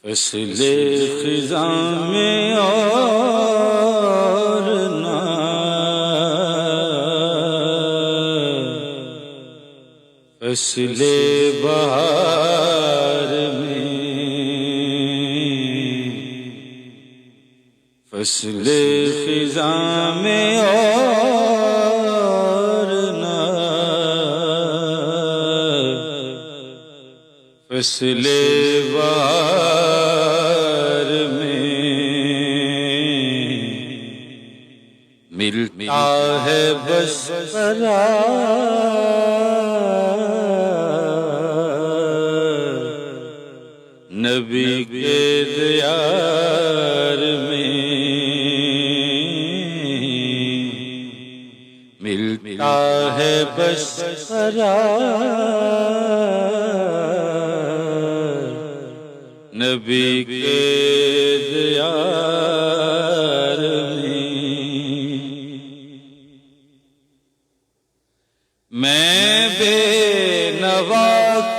فصل خزاں میں اور نہ فصل بہار میں، فصل خزاں میں اور نہ فصل بہار میں ملتا ہے بس قرار نبی کے دیار میں، ملتا ہے بس قرار نبی کے دیار میں۔ میں بے نوا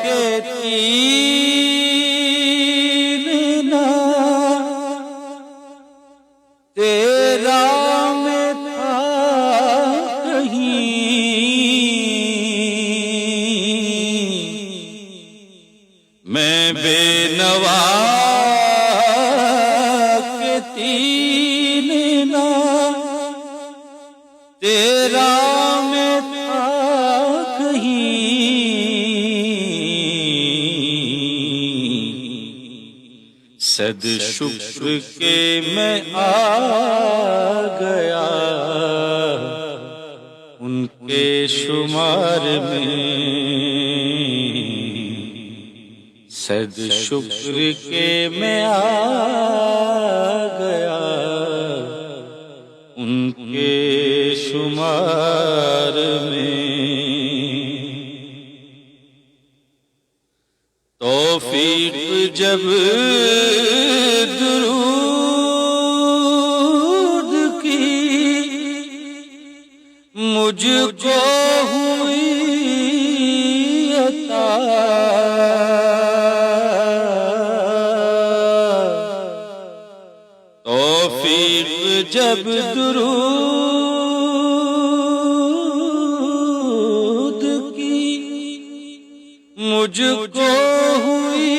کے تین نہ تیرا میں تھا کہیں، میں بے نوا کے تین نہ تیرا میں تھا کہیں، صد شکر کے میں آ گیا ان کے شمار میں، صد شکر کے میں آ گیا ان کے شمار میں۔ توفیق جب درود کی مجھ کو ہوئی عطا، توفیق جب درود کی مجھ کو ہوئی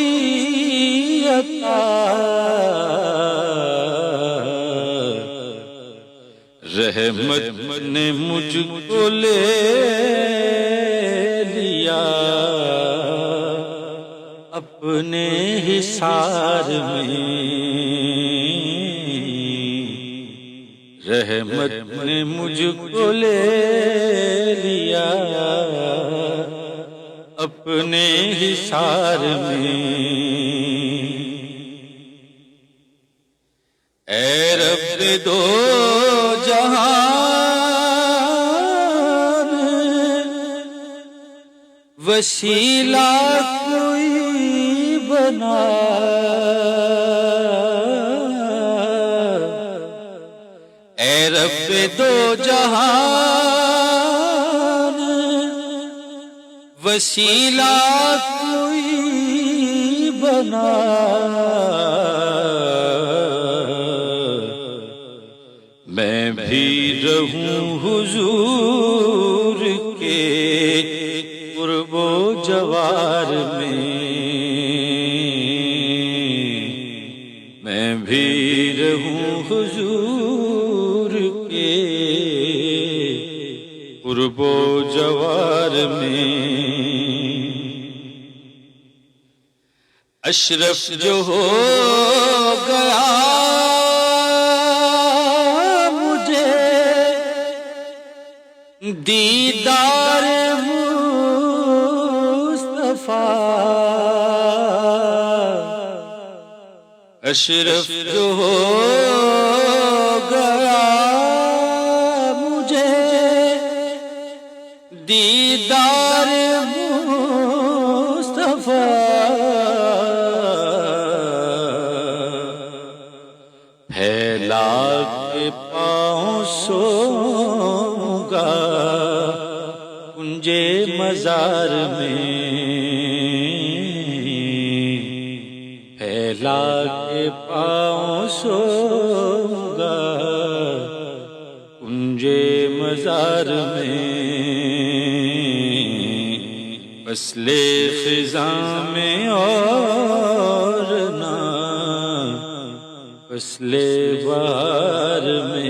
عطا، رحمت نے مجھ کو لے لیا اپنے حصار میں، رحمت نے مجھ کو لے لیا اپنے حصار میں۔ اے رب دو جہان وسیلہ کوئی بنا، اے رب دو جہان وسیلہ کوئی بنا، میں بھی رہوں حضور کے قرب و جوار میں، میں بھی رہوں حضور کے قرب و جوار میں۔ اشرف جو ہو گیا مجھے دیدار مصطفیٰ، اشرف جو ہو گیا مجھے دیدار مصطفیٰ، پھیلا کے پاؤں سوؤں گا کنجے مزار میں، پھیلا کے پاؤں سوؤں گا کنجے مزار میں، فصل خزاں میں اور نہ فصل بہار میں۔